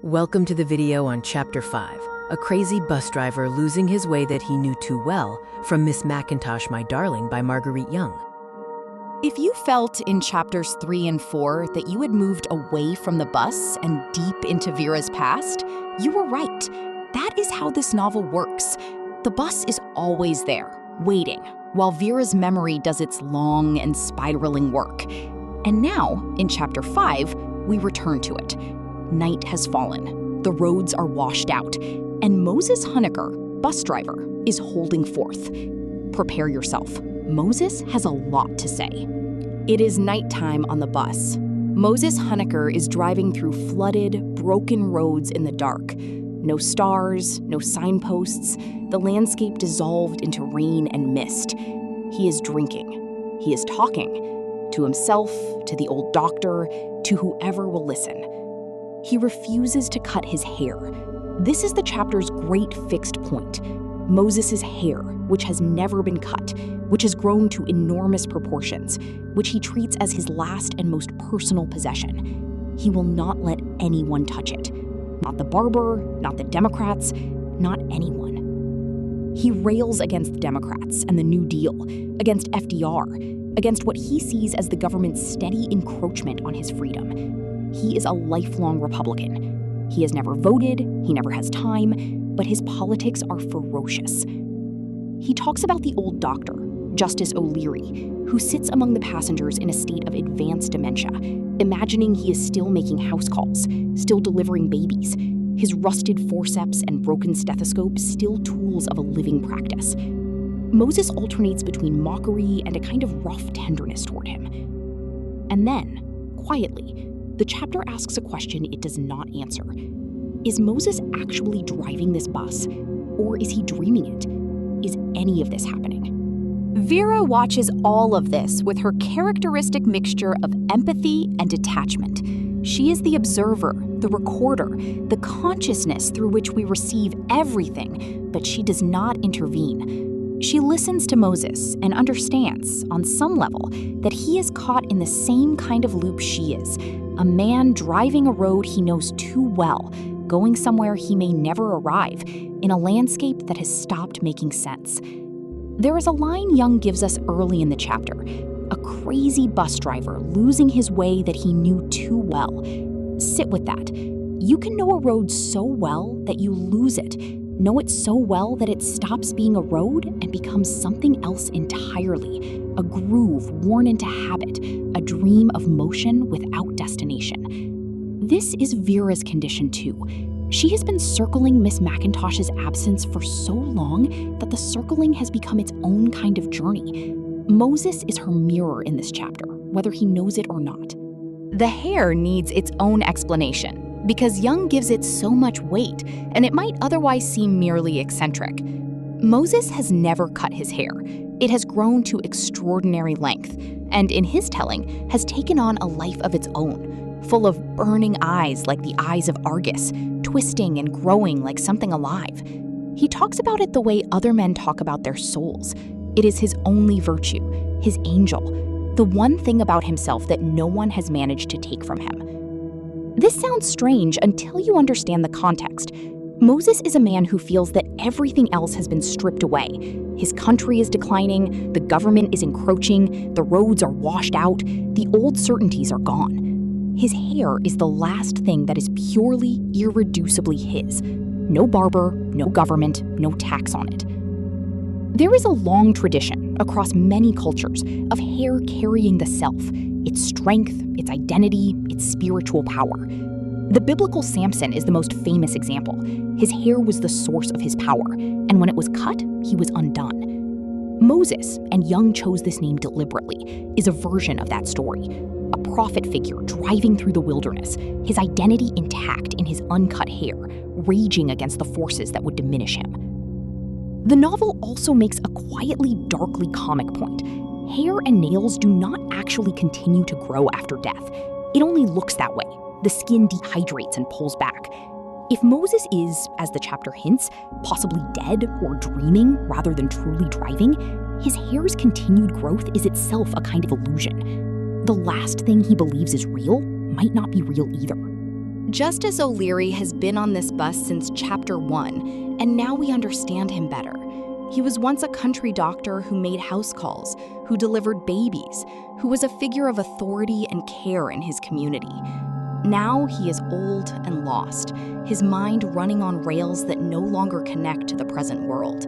Welcome to the video on Chapter 5, a crazy bus driver losing his way that he knew too well, from Miss MacIntosh, My Darling by Marguerite Young. If you felt in chapters 3 and 4 that you had moved away from the bus and deep into Vera's past, you were right. That is how this novel works. The bus is always there, waiting, while Vera's memory does its long and spiraling work. And now, in chapter 5, we return to it. Night has fallen, the roads are washed out, and Moses Honecker, bus driver, is holding forth. Prepare yourself. Moses has a lot to say. It is nighttime on the bus. Moses Honecker is driving through flooded, broken roads in the dark. No stars, no signposts, the landscape dissolved into rain and mist. He is drinking. He is talking. To himself, to the old doctor, to whoever will listen. He refuses to cut his hair. This is the chapter's great fixed point. Moses' hair, which has never been cut, which has grown to enormous proportions, which he treats as his last and most personal possession. He will not let anyone touch it. Not the barber, not the Democrats, not anyone. He rails against the Democrats and the New Deal, against FDR, against what he sees as the government's steady encroachment on his freedom. He is a lifelong Republican. He has never voted, he never has time, but his politics are ferocious. He talks about the old doctor, Justice O'Leary, who sits among the passengers in a state of advanced dementia, imagining he is still making house calls, still delivering babies, his rusted forceps and broken stethoscope still tools of a living practice. Moses alternates between mockery and a kind of rough tenderness toward him. And then, quietly, the chapter asks a question it does not answer. Is Moses actually driving this bus, or is he dreaming it? Is any of this happening? Vera watches all of this with her characteristic mixture of empathy and detachment. She is the observer, the recorder, the consciousness through which we receive everything, but she does not intervene. She listens to Moses and understands, on some level, that he is caught in the same kind of loop she is, a man driving a road he knows too well, going somewhere he may never arrive, in a landscape that has stopped making sense. There is a line Young gives us early in the chapter, a crazy bus driver losing his way that he knew too well. Sit with that. You can know a road so well that you lose it, know it so well that it stops being a road and becomes something else entirely, a groove worn into habit, a dream of motion without destination. This is Vera's condition too. She has been circling Miss MacIntosh's absence for so long that the circling has become its own kind of journey. Moses is her mirror in this chapter, whether he knows it or not. The hair needs its own explanation, because Young gives it so much weight, and it might otherwise seem merely eccentric. Moses has never cut his hair. It has grown to extraordinary length, and in his telling, has taken on a life of its own, full of burning eyes like the eyes of Argus, twisting and growing like something alive. He talks about it the way other men talk about their souls. It is his only virtue, his angel, the one thing about himself that no one has managed to take from him. This sounds strange until you understand the context. Moses is a man who feels that everything else has been stripped away. His country is declining, the government is encroaching, the roads are washed out, the old certainties are gone. His hair is the last thing that is purely, irreducibly his. No barber, no government, no tax on it. There is a long tradition across many cultures of hair carrying the self, its strength, its identity, its spiritual power. The biblical Samson is the most famous example. His hair was the source of his power, and when it was cut, he was undone. Moses, and Young chose this name deliberately, is a version of that story. A prophet figure driving through the wilderness, his identity intact in his uncut hair, raging against the forces that would diminish him. The novel also makes a quietly, darkly comic point. Hair and nails do not actually continue to grow after death. It only looks that way. The skin dehydrates and pulls back. If Moses is, as the chapter hints, possibly dead or dreaming rather than truly driving, his hair's continued growth is itself a kind of illusion. The last thing he believes is real might not be real either. Justice O'Leary has been on this bus since Chapter 1, and now we understand him better. He was once a country doctor who made house calls, who delivered babies, who was a figure of authority and care in his community. Now he is old and lost, his mind running on rails that no longer connect to the present world.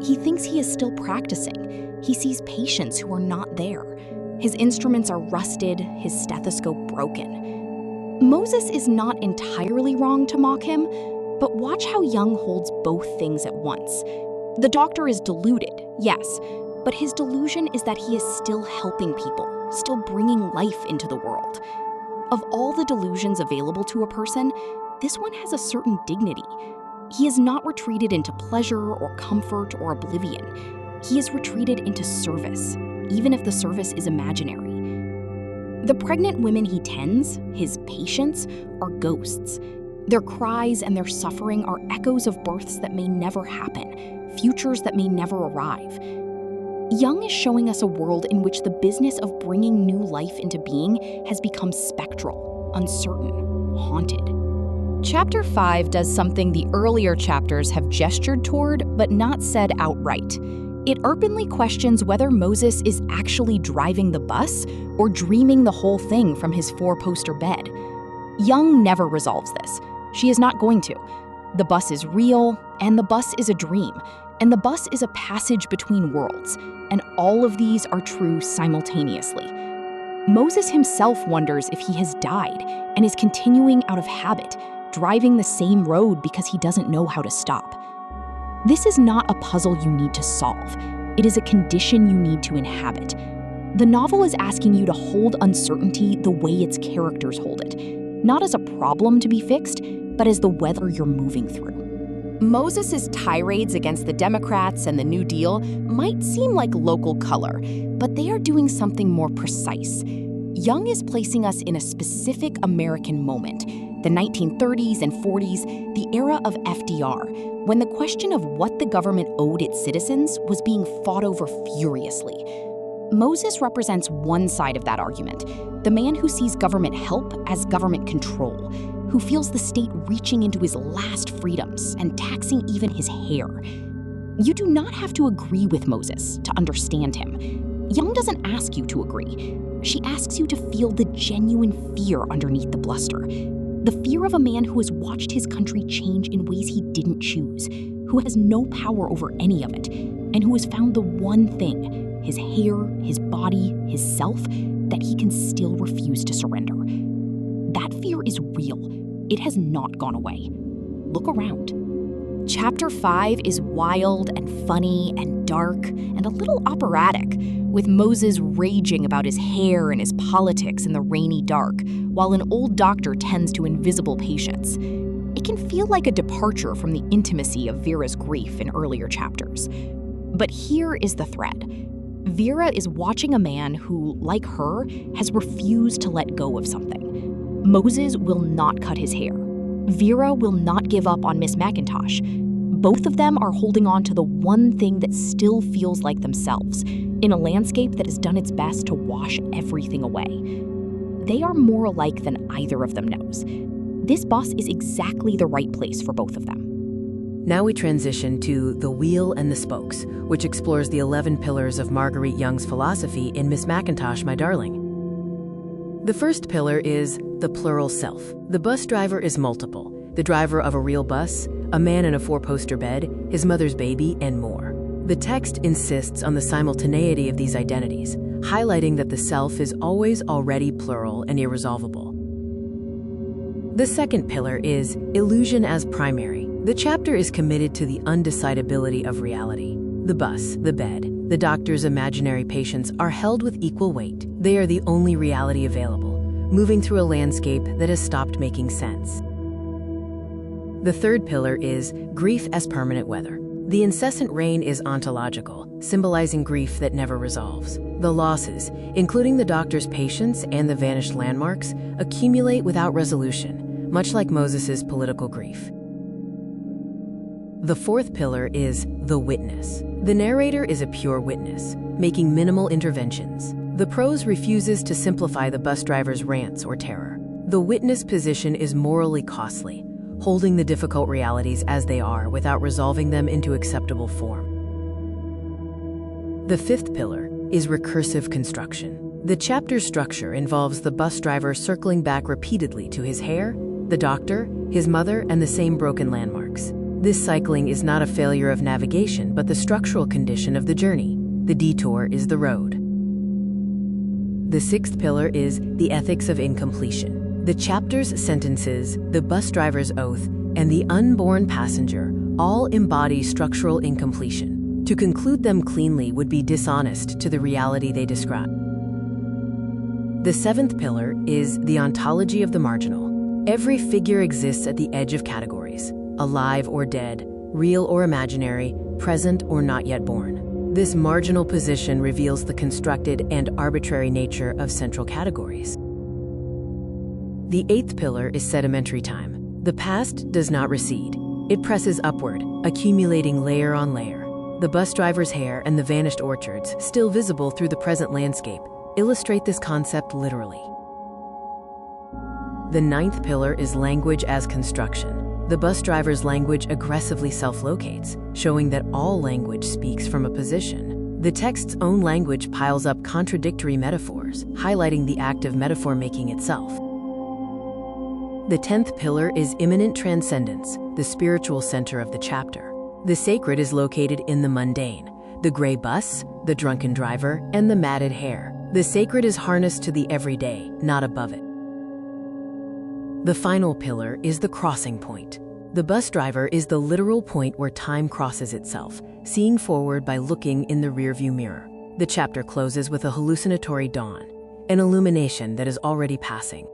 He thinks he is still practicing. He sees patients who are not there. His instruments are rusted, his stethoscope broken. Moses is not entirely wrong to mock him, but watch how Young holds both things at once. The doctor is deluded, yes, but his delusion is that he is still helping people, still bringing life into the world. Of all the delusions available to a person, this one has a certain dignity. He is not retreated into pleasure or comfort or oblivion. He is retreated into service, even if the service is imaginary. The pregnant women he tends, his patients, are ghosts. Their cries and their suffering are echoes of births that may never happen, futures that may never arrive. Young is showing us a world in which the business of bringing new life into being has become spectral, uncertain, haunted. Chapter 5 does something the earlier chapters have gestured toward but not said outright. It openly questions whether Moses is actually driving the bus or dreaming the whole thing from his four-poster bed. Young never resolves this. She is not going to. The bus is real, and the bus is a dream, and the bus is a passage between worlds, and all of these are true simultaneously. Moses himself wonders if he has died and is continuing out of habit, driving the same road because he doesn't know how to stop. This is not a puzzle you need to solve. It is a condition you need to inhabit. The novel is asking you to hold uncertainty the way its characters hold it, not as a problem to be fixed, but as the weather you're moving through. Moses' tirades against the Democrats and the New Deal might seem like local color, but they are doing something more precise. Young is placing us in a specific American moment, the 1930s and 40s, the era of FDR, when the question of what the government owed its citizens was being fought over furiously. Moses represents one side of that argument, the man who sees government help as government control, who feels the state reaching into his last freedoms and taxing even his hair. You do not have to agree with Moses to understand him. Young doesn't ask you to agree. She asks you to feel the genuine fear underneath the bluster. The fear of a man who has watched his country change in ways he didn't choose, who has no power over any of it, and who has found the one thing, his hair, his body, his self, that he can still refuse to surrender. That fear is real. It has not gone away. Look around. Chapter 5 is wild and funny and dark and a little operatic, with Moses raging about his hair and his politics in the rainy dark, while an old doctor tends to invisible patients. It can feel like a departure from the intimacy of Vera's grief in earlier chapters. But here is the thread. Vera is watching a man who, like her, has refused to let go of something. Moses will not cut his hair. Vera will not give up on Miss MacIntosh. Both of them are holding on to the one thing that still feels like themselves, in a landscape that has done its best to wash everything away. They are more alike than either of them knows. This bus is exactly the right place for both of them. Now we transition to The Wheel and the Spokes, which explores the 11 pillars of Marguerite Young's philosophy in Miss MacIntosh, My Darling. The first pillar is the plural self. The bus driver is multiple. The driver of a real bus, a man in a four-poster bed, his mother's baby, and more. The text insists on the simultaneity of these identities, highlighting that the self is always already plural and irresolvable. The second pillar is illusion as primary. The chapter is committed to the undecidability of reality. The bus, the bed, the doctor's imaginary patients are held with equal weight. They are the only reality available, moving through a landscape that has stopped making sense. The third pillar is grief as permanent weather. The incessant rain is ontological, symbolizing grief that never resolves. The losses, including the doctor's patients and the vanished landmarks, accumulate without resolution, much like Moses' political grief. The fourth pillar is the witness. The narrator is a pure witness, making minimal interventions. The prose refuses to simplify the bus driver's rants or terror. The witness position is morally costly, holding the difficult realities as they are without resolving them into acceptable form. The fifth pillar is recursive construction. The chapter's structure involves the bus driver circling back repeatedly to his hair, the doctor, his mother, and the same broken landmarks. This cycling is not a failure of navigation, but the structural condition of the journey. The detour is the road. The sixth pillar is the ethics of incompletion. The chapter's sentences, the bus driver's oath, and the unborn passenger all embody structural incompletion. To conclude them cleanly would be dishonest to the reality they describe. The seventh pillar is the ontology of the marginal. Every figure exists at the edge of categories, alive or dead, real or imaginary, present or not yet born. This marginal position reveals the constructed and arbitrary nature of central categories. The eighth pillar is sedimentary time. The past does not recede. It presses upward, accumulating layer on layer. The bus driver's hair and the vanished orchards, still visible through the present landscape, illustrate this concept literally. The ninth pillar is language as construction. The bus driver's language aggressively self-locates, showing that all language speaks from a position. The text's own language piles up contradictory metaphors, highlighting the act of metaphor making itself. The 10th pillar is immanent transcendence, the spiritual center of the chapter. The sacred is located in the mundane, the gray bus, the drunken driver, and the matted hair. The sacred is harnessed to the everyday, not above it. The final pillar is the crossing point. The bus driver is the literal point where time crosses itself, seeing forward by looking in the rearview mirror. The chapter closes with a hallucinatory dawn, an illumination that is already passing.